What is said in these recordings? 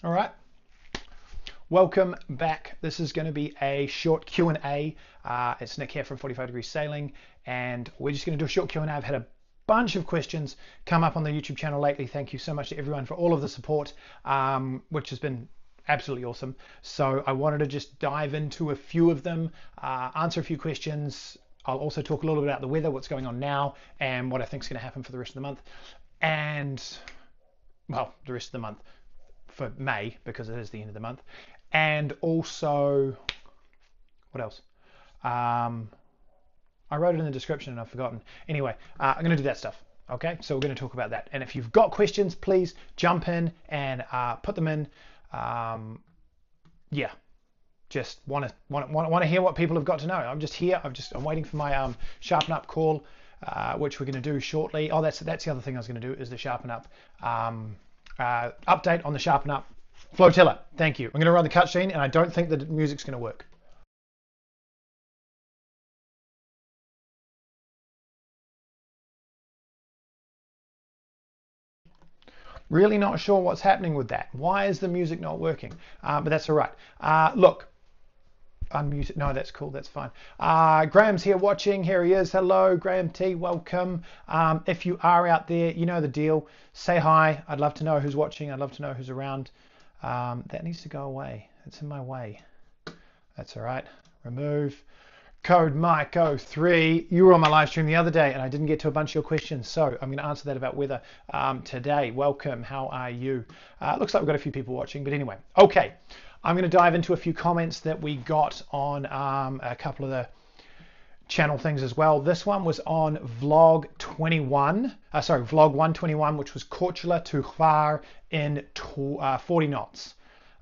All right. Welcome back. This is going to be a short Q&A. It's Nick here from 45 Degrees Sailing, and we're just going to do a short Q&A. I've had a bunch of questions come up on the YouTube channel lately. Thank you so much to everyone for all of the support, which has been absolutely awesome. So I wanted to just dive into a few of them, answer a few questions. I'll also talk a little bit about the weather, what's going on now, and what I think is going to happen for the rest of the month. And, well, the rest of the month for May, because it is the end of the month. And also, what else? I wrote it in the description and I've forgotten. Anyway, I'm going to do that stuff. Okay, so we're going to talk about that. And if you've got questions, please jump in and put them in. Yeah, just want to hear what people have got to know. I'm just here. I'm waiting for my sharpen up call, which we're going to do shortly. Oh, that's the other thing I was going to do is the sharpen up update on the sharpen up flotilla. Thank you. I'm going to run the cutscene, and I don't think the music's going to work. Really not sure what's happening with that. Why is the music not working? But that's all right. Look, unmute it. No, that's cool. That's fine. Graham's here watching. Here he is. Hello, Graham T. Welcome. If you are out there, you know the deal. Say hi. I'd love to know who's watching. I'd love to know who's around. That needs to go away. It's in my way. That's all right. Remove. Code Mike03. You were on my live stream the other day and I didn't get to a bunch of your questions, so I'm going to answer that about weather today. Welcome. How are you? Looks like we've got a few people watching, but anyway. Okay. I'm going to dive into a few comments that we got on a couple of the channel things as well. This one was on vlog 121, which was Korčula to Hvar in 40 knots.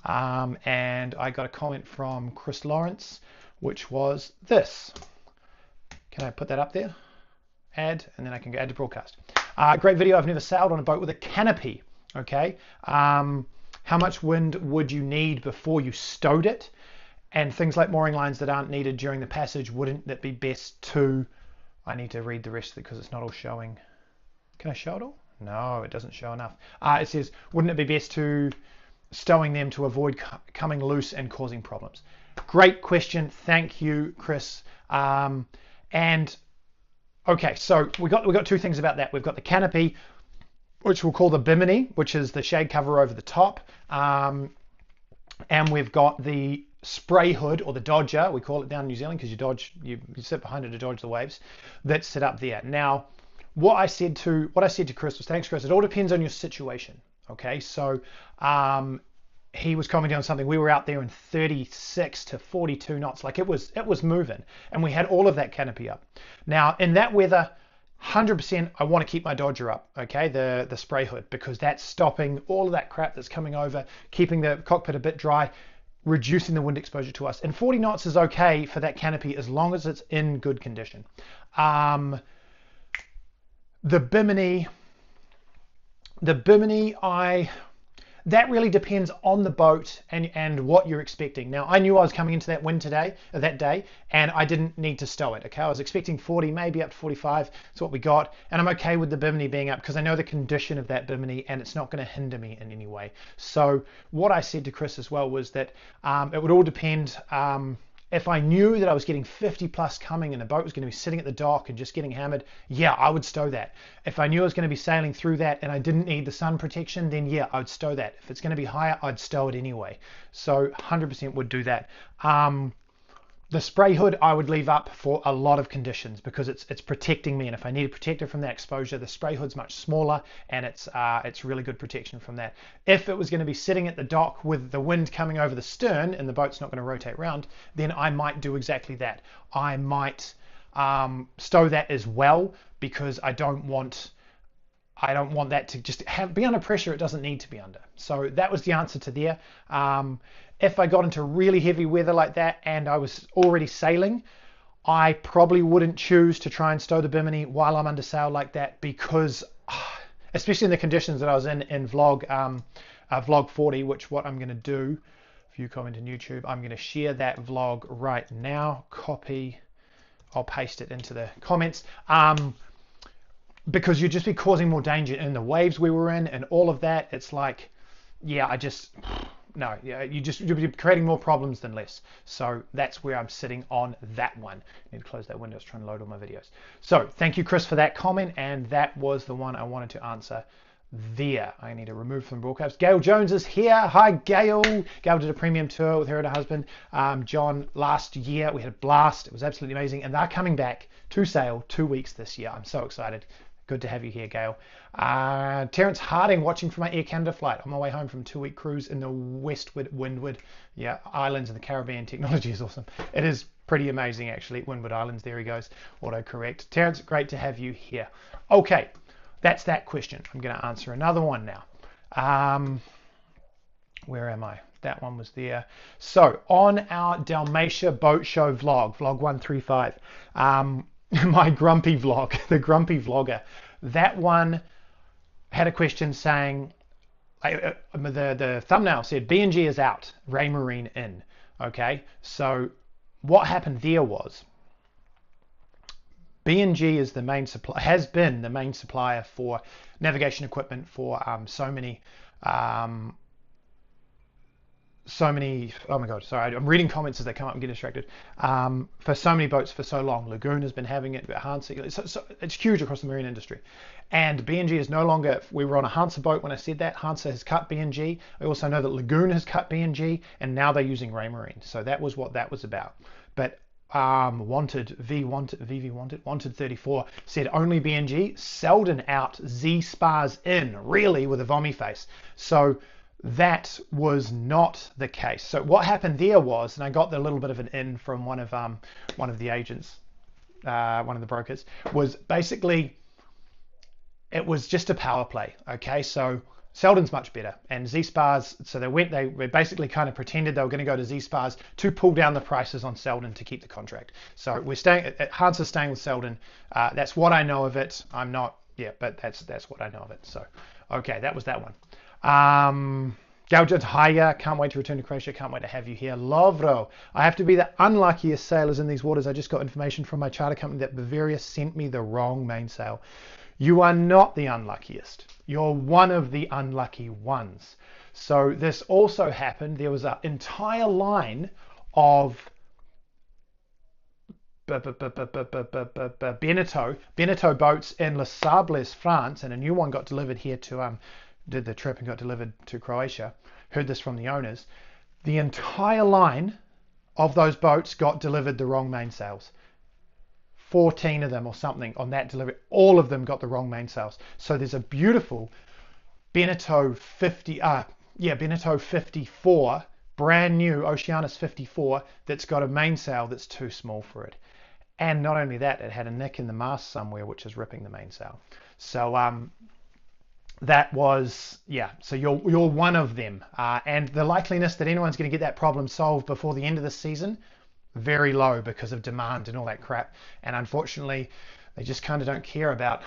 And I got a comment from Chris Lawrence, which was this. Can I put that up there? Add, and then I can go add to broadcast. Great video. I've never sailed on a boat with a canopy. Okay. How much wind would you need before you stowed it? And things like mooring lines that aren't needed during the passage, wouldn't that be best to... I need to read the rest of it because it's not all showing. Can I show it all? No, it doesn't show enough. It says, wouldn't it be best to stowing them to avoid coming loose and causing problems? Great question. Thank you, Chris. And okay, so we got two things about that. We've got the canopy, which we'll call the bimini, which is the shade cover over the top. And we've got the spray hood, or the dodger, we call it down in New Zealand, because you sit behind it to dodge the waves, that's set up there. Now, what I said to Chris was, thanks Chris, it all depends on your situation. Okay, so he was commenting on something. We were out there in 36 to 42 knots, like it was moving, and we had all of that canopy up. Now in that weather, 100% I want to keep my dodger up, okay, the spray hood, because that's stopping all of that crap that's coming over, keeping the cockpit a bit dry, reducing the wind exposure to us. And 40 knots is okay for that canopy as long as it's in good condition. The bimini, that really depends on the boat and what you're expecting. Now, I knew I was coming into that wind that day, and I didn't need to stow it. Okay, I was expecting 40, maybe up to 45. That's what we got, and I'm okay with the bimini being up because I know the condition of that bimini, and it's not going to hinder me in any way. So, what I said to Chris as well was that it would all depend. If I knew that I was getting 50 plus coming and the boat was going to be sitting at the dock and just getting hammered, yeah, I would stow that. If I knew I was going to be sailing through that and I didn't need the sun protection, then yeah, I would stow that. If it's going to be higher, I'd stow it anyway. So 100% would do that. The spray hood I would leave up for a lot of conditions because it's protecting me, and if I need a protector from that exposure, the spray hood's much smaller and it's really good protection from that. If it was going to be sitting at the dock with the wind coming over the stern and the boat's not going to rotate around, then I might do exactly that. I might stow that as well, because I don't want that to just be under pressure it doesn't need to be under. So that was the answer to there. If I got into really heavy weather like that and I was already sailing, I probably wouldn't choose to try and stow the bimini while I'm under sail like that, because especially in the conditions that I was in vlog 40, which what I'm going to do, if you comment on YouTube, I'm going to share that vlog right now. Copy, I'll paste it into the comments. Because you'd just be causing more danger in the waves we were in and all of that. It's like, yeah, no, yeah, you'll be creating more problems than less. So that's where I'm sitting on that one. I need to close that window. I was trying to load all my videos. So thank you, Chris, for that comment, and that was the one I wanted to answer there. I need to remove from broadcast. Gail Jones is here. Hi, Gail. Gail did a premium tour with her and her husband, John, last year. We had a blast. It was absolutely amazing, and they're coming back to sail 2 weeks this year. I'm so excited. Good to have you here, Gail. Terence Harding watching from my Air Canada flight on my way home from a 2-week cruise in the Windward Islands in the Caribbean. Technology is awesome. It is pretty amazing, actually. Windward Islands, there he goes. Autocorrect. Terence, great to have you here. Okay, that's that question. I'm going to answer another one now. Where am I? That one was there. So on our Dalmatia Boat Show vlog 135, my grumpy vlog, the grumpy vlogger, that one had a question saying, the thumbnail said B&G is out, Raymarine in. Okay, so what happened there was B&G is the main supply, has been the main supplier for navigation equipment for so many, oh my god, sorry, I'm reading comments as they come up and get distracted. For so many boats for so long. Lagoon has been having it, Hansa, so it's huge across the marine industry. And B&G is no longer, we were on a Hansa boat when I said that. Hansa has cut B&G. I also know that Lagoon has cut B&G, and now they're using Raymarine. So that was what that was about. But Wanted 34 said only B&G, Selden out, Z Spars in, really, with a vommy face. So that was not the case. So what happened there was, and I got a little bit of an in from one of the agents, one of the brokers, was basically it was just a power play. Okay, so Selden's much better, and Z Spars. So they basically kind of pretended they were going to go to Z Spars to pull down the prices on Selden to keep the contract. So we're staying. Hansa's staying with Selden. That's what I know of it. I'm not. Yeah, but that's what I know of it. So okay, that was that one. Galjad Haya, can't wait to return to Croatia, can't wait to have you here. Lovro, I have to be the unluckiest sailors in these waters. I just got information from my charter company that Bavaria sent me the wrong mainsail. You are not the unluckiest. You're one of the unlucky ones. So this also happened. There was an entire line of Beneteau boats in Les Sables, France, and a new one got delivered here to did the trip and got delivered to Croatia. Heard this from the owners. The entire line of those boats got delivered the wrong mainsails. 14 of them or something on that delivery. All of them got the wrong mainsails. So there's a beautiful Beneteau 54, brand new Oceanus 54 that's got a mainsail that's too small for it. And not only that, it had a nick in the mast somewhere which is ripping the mainsail. So that was, yeah, so you're one of them. And the likeliness that anyone's going to get that problem solved before the end of the season, very low because of demand and all that crap. And unfortunately, they just kind of don't care about.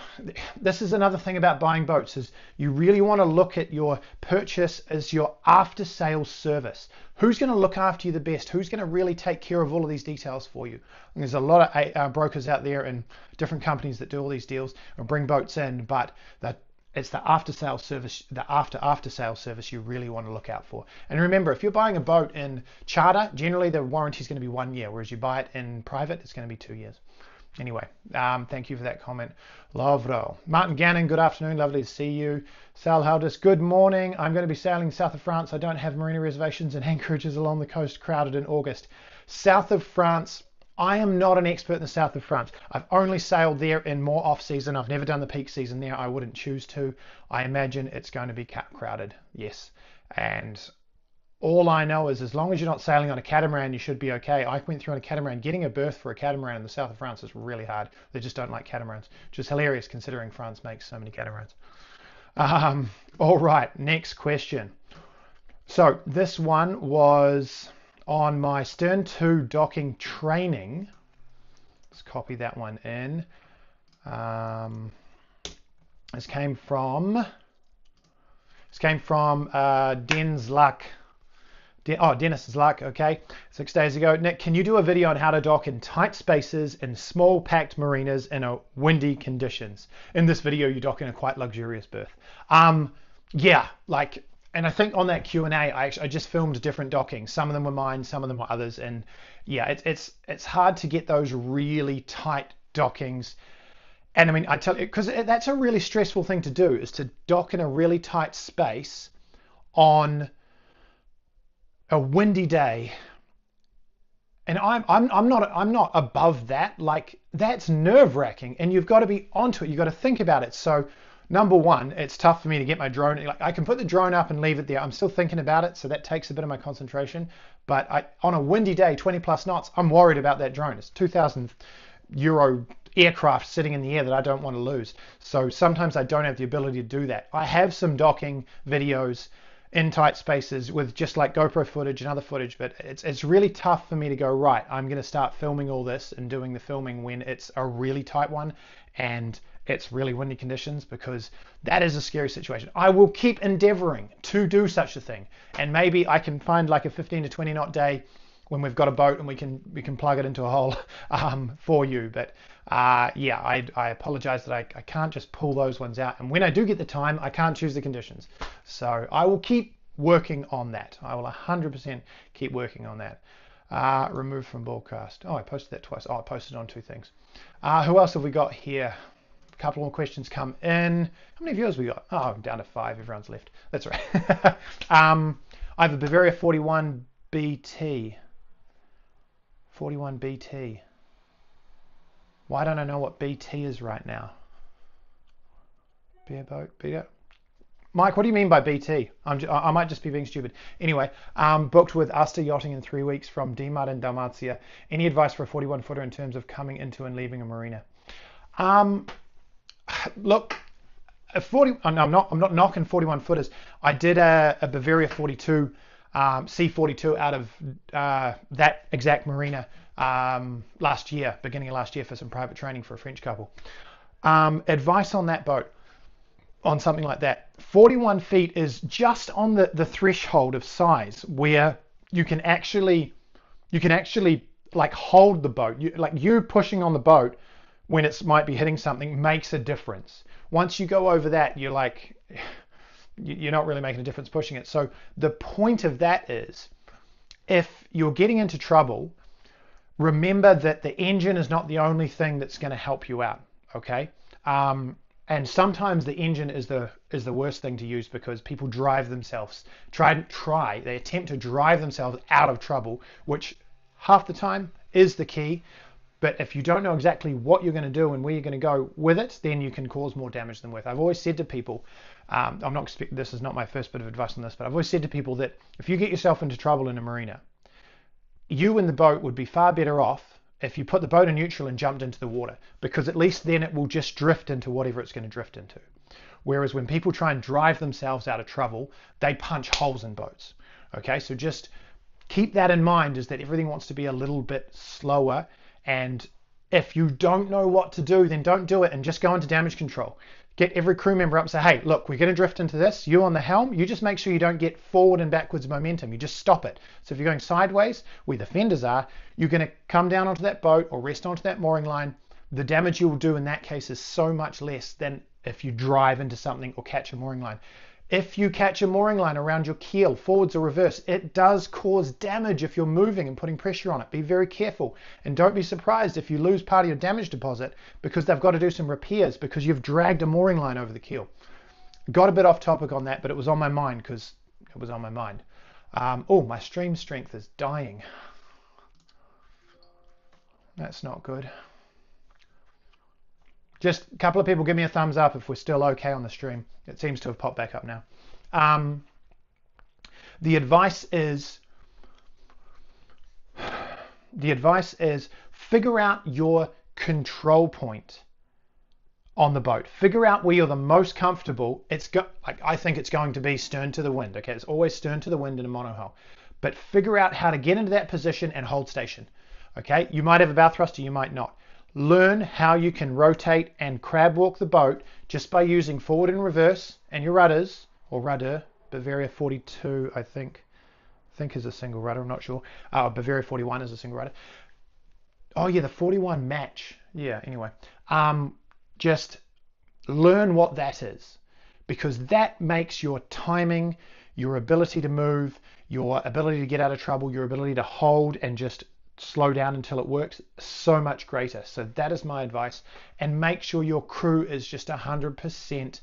This is another thing about buying boats, is you really want to look at your purchase as your after sales service. Who's going to look after you the best? Who's going to really take care of all of these details for you? And there's a lot of brokers out there and different companies that do all these deals and bring boats in, but it's the after sales service, the after sales service you really want to look out for. And remember, if you're buying a boat in charter, generally the warranty is going to be 1 year, whereas you buy it in private, it's going to be 2 years. Anyway, thank you for that comment. Lovro. Martin Gannon, good afternoon. Lovely to see you. Sal Haldis, good morning. I'm going to be sailing south of France. I don't have marina reservations and anchorages along the coast crowded in August. South of France, I am not an expert in the south of France. I've only sailed there in more off-season. I've never done the peak season there. I wouldn't choose to. I imagine it's going to be crowded, yes. And all I know is as long as you're not sailing on a catamaran, you should be okay. I went through on a catamaran. Getting a berth for a catamaran in the south of France is really hard. They just don't like catamarans, which is hilarious considering France makes so many catamarans. All right, next question. So this one was on my Stern 2 docking training. Let's copy that one in. This came from Den's Luck. Dennis's Luck, okay, 6 days ago. Nick, can you do a video on how to dock in tight spaces in small packed marinas in a windy conditions? In this video, you dock in a quite luxurious berth. Yeah, like And I think on that Q&A, I just filmed different dockings. Some of them were mine, some of them were others. And yeah, it's hard to get those really tight dockings. And I mean, I tell you, because that's a really stressful thing to do, is to dock in a really tight space on a windy day. And I'm not above that. Like, that's nerve-wracking, and you've got to be onto it. You've got to think about it. So number one, it's tough for me to get my drone. Like, I can put the drone up and leave it there. I'm still thinking about it, so that takes a bit of my concentration. But on a windy day, 20 plus knots, I'm worried about that drone. It's €2,000 aircraft sitting in the air that I don't want to lose. So sometimes I don't have the ability to do that. I have some docking videos in tight spaces with just like GoPro footage and other footage, but it's really tough for me to go, right, I'm going to start filming all this and doing the filming when it's a really tight one and it's really windy conditions, because that is a scary situation. I will keep endeavoring to do such a thing, and maybe I can find like a 15 to 20 knot day when we've got a boat and we can plug it into a hole for you. But yeah, I apologize that I can't just pull those ones out, and when I do get the time, I can't choose the conditions. So I will keep working on that. I will 100% keep working on that. Remove from broadcast. Oh, I posted that twice. Oh, I posted on two things. Who else have we got here? A couple more questions come in. How many viewers we got? Oh, I'm down to 5. Everyone's left. That's right. I have a Bavaria 41 BT. 41 BT. Why don't I know what BT is right now? Beer boat, beer. Mike, what do you mean by BT? I might just be being stupid. Anyway, booked with Asta Yachting in 3 weeks from Dimar in Dalmatia. Any advice for a 41 footer in terms of coming into and leaving a marina? Look, I'm not knocking 41 footers. I did a Bavaria 42, C42 out of that exact marina last year, beginning of last year, for some private training for a French couple. Advice on that boat, on something like that. 41 feet is just on the threshold of size where you can actually like hold the boat. You pushing on the boat when it might be hitting something makes a difference. Once you go over that, you're not really making a difference pushing it. So the point of that is, if you're getting into trouble, remember that the engine is not the only thing that's going to help you out. Okay. And sometimes the engine is the worst thing to use, because people drive themselves, they attempt to drive themselves out of trouble, which half the time is the key. But if you don't know exactly what you're going to do and where you're going to go with it, then you can cause more damage than worth. I've always said to people, this is not my first bit of advice on this, but I've always said to people that if you get yourself into trouble in a marina, you and the boat would be far better off if you put the boat in neutral and jumped into the water, because at least then it will just drift into whatever it's going to drift into. Whereas when people try and drive themselves out of trouble, they punch holes in boats. Okay, so just keep that in mind, is that everything wants to be a little bit slower. And if you don't know what to do, then don't do it and just go into damage control. Get every crew member up and say, hey, look, we're going to drift into this. You on the helm, you just make sure you don't get forward and backwards momentum. You just stop it. So if you're going sideways, where the fenders are, you're going to come down onto that boat or rest onto that mooring line. The damage you will do in that case is so much less than if you drive into something or catch a mooring line. If you catch a mooring line around your keel, forwards or reverse, it does cause damage if you're moving and putting pressure on it. Be very careful, and don't be surprised if you lose part of your damage deposit because they've got to do some repairs because you've dragged a mooring line over the keel. Got a bit off topic on that, but it was on my mind because it was on my mind. Oh, my stream strength is dying. That's not good. Just a couple of people give me a thumbs up if we're still okay on the stream. It seems to have popped back up now. The advice is figure out your control point on the boat. Figure out where you're the most comfortable. I think it's going to be stern to the wind. Okay, it's always stern to the wind in a monohull. But figure out how to get into that position and hold station. Okay, you might have a bow thruster, you might not. Learn how you can rotate and crab walk the boat just by using forward and reverse and your rudders, or rudder. Bavaria 42, I think is a single rudder, I'm not sure. Bavaria 41 is a single rudder. Oh yeah, the 41 match. Yeah, anyway. Just learn what that is, because that makes your timing, your ability to move, your ability to get out of trouble, your ability to hold and just slow down until it works, so much greater. So that is my advice. And make sure your crew is just 100%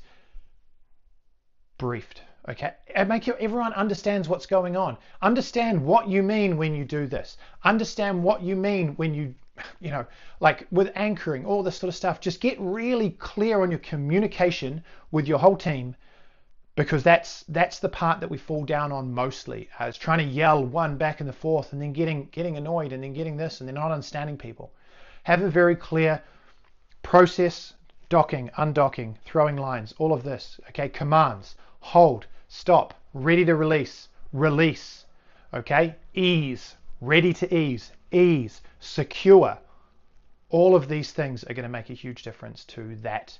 briefed. Okay, and make sure everyone understands what's going on. Understand what you mean when you do this. Understand what you mean when you know, like with anchoring, all this sort of stuff. Just get really clear on your communication with your whole team, because that's the part that we fall down on mostly. Is trying to yell one back and forth, and then getting annoyed, and then getting this, and then not understanding people. Have a very clear process: docking, undocking, throwing lines, all of this. Okay, commands: hold, stop, ready to release, release. Okay, ease, ready to ease, secure. All of these things are going to make a huge difference to that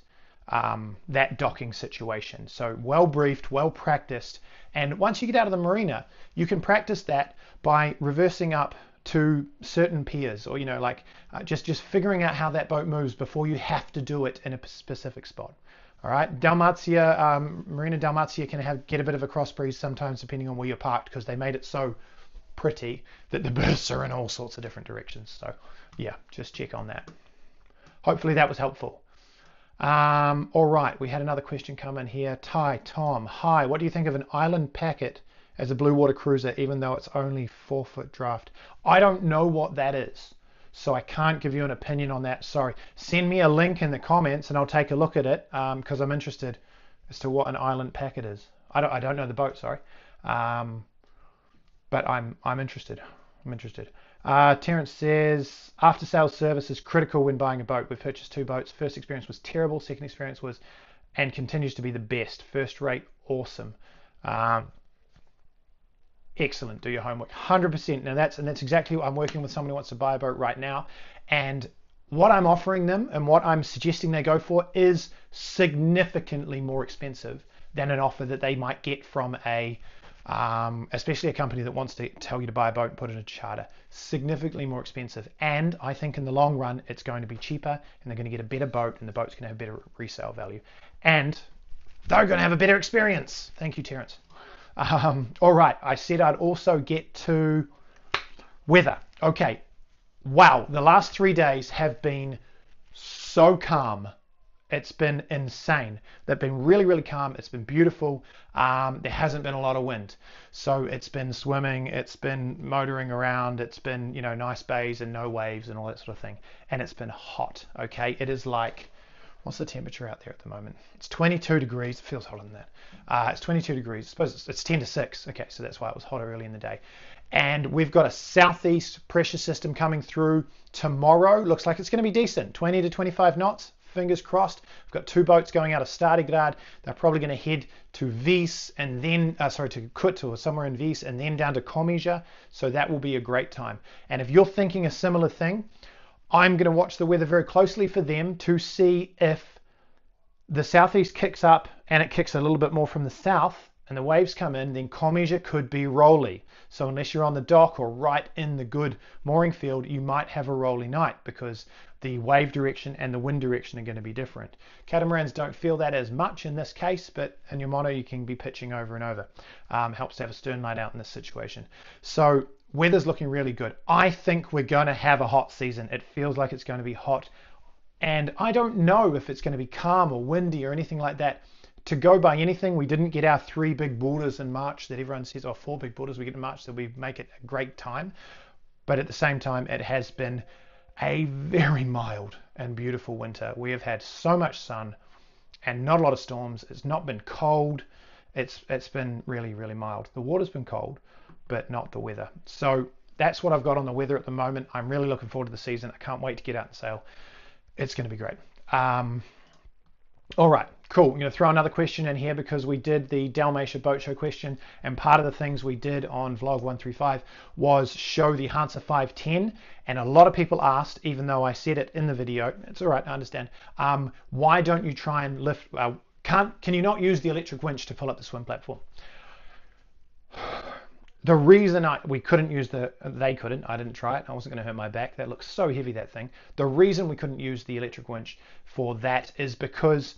docking situation. So well briefed, well practiced, and once you get out of the marina, you can practice that by reversing up to certain piers, or just figuring out how that boat moves before you have to do it in a specific spot. All right, Dalmatia, Marina Dalmatia can get a bit of a cross breeze sometimes depending on where you're parked, because they made it so pretty that the berths are in all sorts of different directions. So yeah, just check on that. Hopefully that was helpful. All right, we had another question come in here. Tom, hi, what do you think of an island packet as a blue water cruiser, even though it's only 4-foot draft? I don't know what that is, so I can't give you an opinion on that. Sorry. Send me a link in the comments and I'll take a look at it, because I'm interested as to what an island packet is. I don't know the boat, sorry. But I'm interested. Terence says, after sales service is critical when buying a boat. We've purchased 2 boats. First experience was terrible. Second experience was, and continues to be, the best. First rate, awesome. Excellent. Do your homework. 100%. Now that's exactly what I'm working with someone who wants to buy a boat right now. And what I'm offering them and what I'm suggesting they go for is significantly more expensive than an offer that they might get from especially a company that wants to tell you to buy a boat and put it in a charter. Significantly more expensive. And I think in the long run, it's going to be cheaper, and they're going to get a better boat, and the boat's going to have better resale value. And they're going to have a better experience. Thank you, Terence. All right, I said I'd also get to weather. Okay, wow, the last 3 days have been so calm. It's been insane. They've been really, really calm. It's been beautiful. There hasn't been a lot of wind. So it's been swimming, it's been motoring around, it's been, nice bays and no waves and all that sort of thing. And it's been hot, okay? It is like, what's the temperature out there at the moment? It's 22 degrees. It feels hotter than that. It's 22 degrees. I suppose it's 10 to 6. Okay, so that's why it was hotter early in the day. And we've got a southeast pressure system coming through tomorrow. Looks like it's going to be decent. 20 to 25 knots. Fingers crossed. We've got 2 boats going out of Stadigrad. They're probably going to head to Vis and then, to Kut or somewhere in Vis, and then down to Komija. So that will be a great time. And if you're thinking a similar thing, I'm going to watch the weather very closely for them to see if the southeast kicks up and it kicks a little bit more from the south and the waves come in, then Komija could be rolly. So unless you're on the dock or right in the good mooring field, you might have a rolly night, because the wave direction and the wind direction are going to be different. Catamarans don't feel that as much in this case, but in your mono you can be pitching over and over. Helps to have a stern light out in this situation. So weather's looking really good. I think we're going to have a hot season. It feels like it's going to be hot. And I don't know if it's going to be calm or windy or anything like that. To go by anything, we didn't get our 3 big boarders in March that everyone says, 4 big boarders we get in March, so we make it a great time. But at the same time, it has been a very mild and beautiful winter. We have had so much sun and not a lot of storms. It's not been cold. It's been really, really mild. The water's been cold, but not the weather. So that's what I've got on the weather at the moment. I'm really looking forward to the season. I can't wait to get out and sail. It's going to be great. All right, cool. I'm going to throw another question in here, because we did the Dalmatia Boat Show question, and part of the things we did on vlog 135 was show the Hansa 510, and a lot of people asked, even though I said it in the video, it's all right, I understand, why don't you try and lift, can you not use the electric winch to pull up the swim platform? The reason we couldn't use they couldn't, I didn't try it, I wasn't going to hurt my back, that looks so heavy, that thing. The reason we couldn't use the electric winch for that is because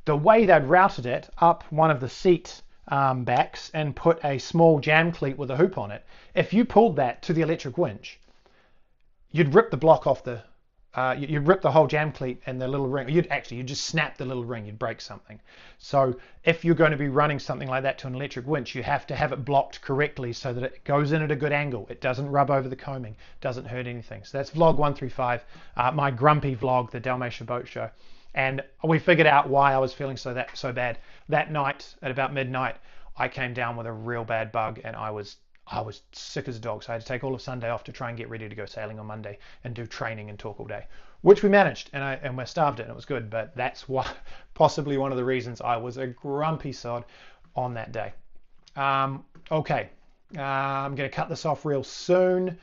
the way they'd routed it up one of the seat backs and put a small jam cleat with a hoop on it. If you pulled that to the electric winch, you'd rip the block off the, you'd rip the whole jam cleat and the little ring. You'd just snap the little ring. You'd break something. So if you're going to be running something like that to an electric winch, you have to have it blocked correctly so that it goes in at a good angle. It doesn't rub over the coaming, doesn't hurt anything. So that's vlog 135, my grumpy vlog, the Dalmatia Boat Show. And we figured out why I was feeling so bad. That night at about midnight, I came down with a real bad bug, and I was sick as a dog. So I had to take all of Sunday off to try and get ready to go sailing on Monday and do training and talk all day, which we managed, and we starved it, and it was good. But that's possibly one of the reasons I was a grumpy sod on that day. Okay, I'm going to cut this off real soon.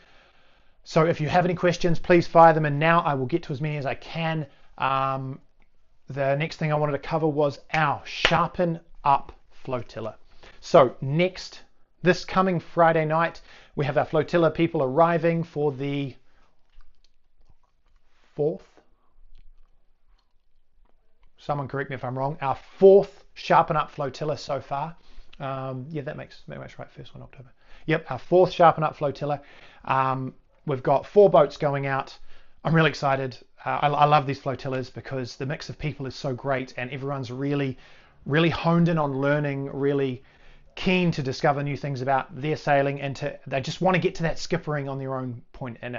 So if you have any questions, please fire them in now. I will get to as many as I can. The next thing I wanted to cover was our Sharpen Up Flotilla. So this coming Friday night, we have our flotilla people arriving for the 4th. Someone correct me if I'm wrong. Our 4th Sharpen Up Flotilla so far. Yeah, that makes right. First one October. Yep, our 4th Sharpen Up Flotilla. We've got 4 boats going out. I'm really excited. I love these flotillas because the mix of people is so great, and everyone's really, really honed in on learning, really keen to discover new things about their sailing, and they just want to get to that skippering on their own point. And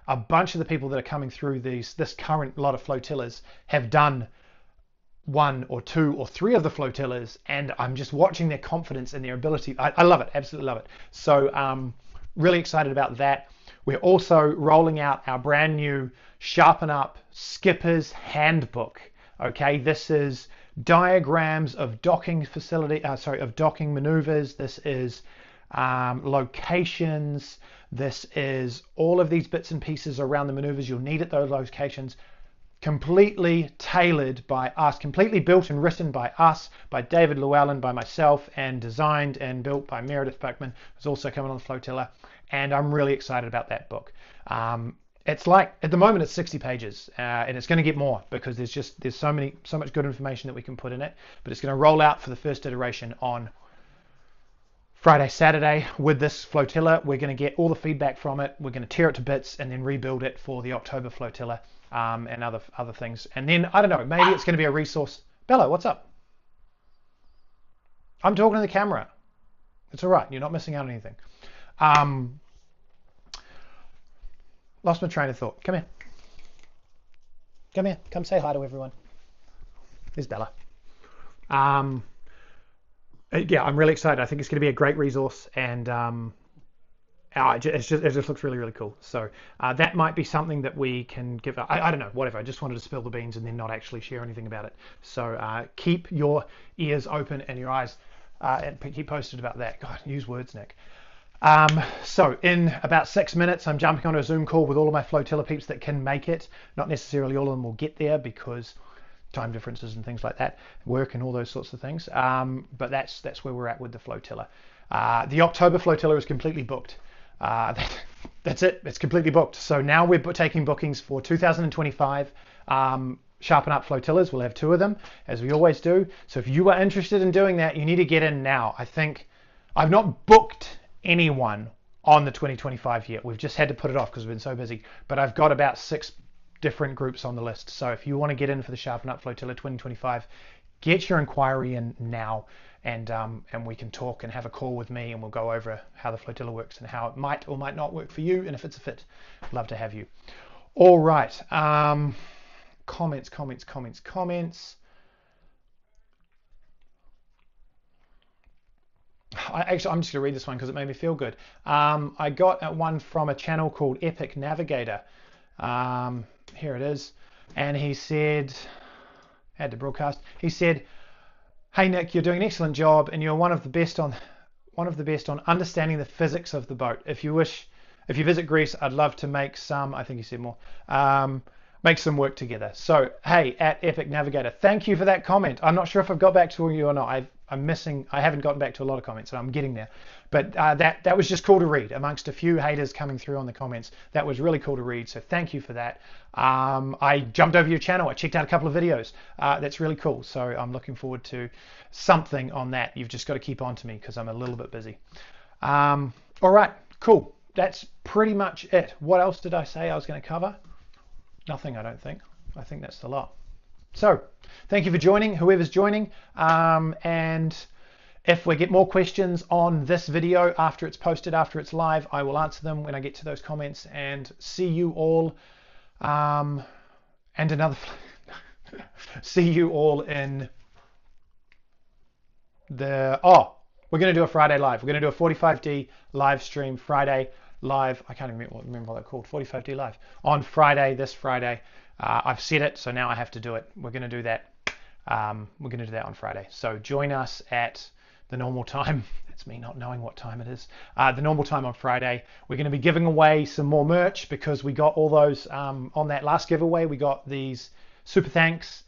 a bunch of the people that are coming through this current lot of flotillas have done 1 or 2 or 3 of the flotillas, and I'm just watching their confidence and their ability. I love it, absolutely love it. So really excited about that. We're also rolling out our brand new Sharpen Up Skipper's Handbook. Okay, this is diagrams of docking maneuvers. This is locations. This is all of these bits and pieces around the maneuvers you'll need at those locations, completely tailored by us, completely built and written by us, by David Llewellyn, by myself, and designed and built by Meredith Buckman, who's also coming on the flotilla. And I'm really excited about that book. It's like, at the moment, it's 60 pages, and it's going to get more because there's so much good information that we can put in it. But it's going to roll out for the first iteration on Friday, Saturday with this flotilla. We're going to get all the feedback from it. We're going to tear it to bits and then rebuild it for the October flotilla, and other things. And then, I don't know, maybe it's going to be a resource. Bella, what's up? I'm talking to the camera. It's all right. You're not missing out on anything. Lost my train of thought. Come here. Come here. Come say hi to everyone. There's Bella. Yeah, I'm really excited. I think it's going to be a great resource, and it just looks really, really cool. So that might be something that we can give. I don't know, whatever. I just wanted to spill the beans and then not actually share anything about it. So keep your ears open and your eyes, and keep posted about that. God, use words, Nick. So in about 6 minutes, I'm jumping on a Zoom call with all of my flotilla peeps that can make it. Not necessarily all of them will get there because time differences and things like that, work and all those sorts of things. But that's where we're at with the flotilla. The October flotilla is completely booked. That's it. It's completely booked. So now we're taking bookings for 2025 Sharpen Up flotillas. We'll have 2 of them, as we always do. So if you are interested in doing that, you need to get in now. I think I've not booked anyone on the 2025 yet. We've just had to put it off because we've been so busy. But I've got about 6 different groups on the list. So if you want to get in for the Sharpen Up Flotilla 2025, get your inquiry in now, and we can talk and have a call with me, and we'll go over how the flotilla works and how it might or might not work for you, and if it's a fit. Love to have you. All right. Comments. I'm just going to read this one because it made me feel good. I got one from a channel called Epic Navigator. Here it is. And he said, had to broadcast. He said, "Hey Nick, you're doing an excellent job, and you're one of the best on understanding the physics of the boat. If you visit Greece, I'd love to make some." I think he said more. Make some work together. So hey, at Epic Navigator, thank you for that comment. I'm not sure if I've got back to you or not. I haven't gotten back to a lot of comments, and I'm getting there. But that was just cool to read amongst a few haters coming through on the comments. That was really cool to read. So thank you for that. I jumped over your channel. I checked out a couple of videos. That's really cool. So I'm looking forward to something on that. You've just got to keep on to me because I'm a little bit busy. All right, cool. That's pretty much it. What else did I say I was going to cover? Nothing, I don't think. I think that's the lot. So thank you for joining, whoever's joining. And if we get more questions on this video after it's posted, after it's live, I will answer them when I get to those comments. And see you all. And another. See you all in the. Oh, we're going to do a Friday live. We're going to do a 45D live stream Friday live. I can't even remember what they're called. 45D live on Friday, this Friday. I've set it, so now I have to do it. We're going to do that. We're going to do that on Friday. So join us at the normal time. That's me not knowing what time it is. The normal time on Friday. We're going to be giving away some more merch because we got all those on that last giveaway. We got these super thanks,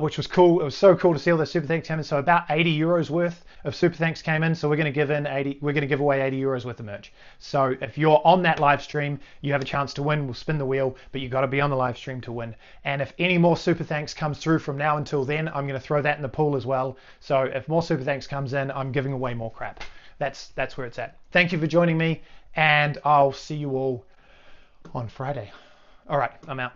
which was cool. It was so cool to see all the super thanks come in. So about 80 euros worth of super thanks came in. So we're going to give away 80 euros worth of merch. So if you're on that live stream, you have a chance to win. We'll spin the wheel, but you got to be on the live stream to win. And if any more super thanks comes through from now until then, I'm going to throw that in the pool as well. So if more super thanks comes in, I'm giving away more crap. That's where it's at. Thank you for joining me, and I'll see you all on Friday. All right, I'm out.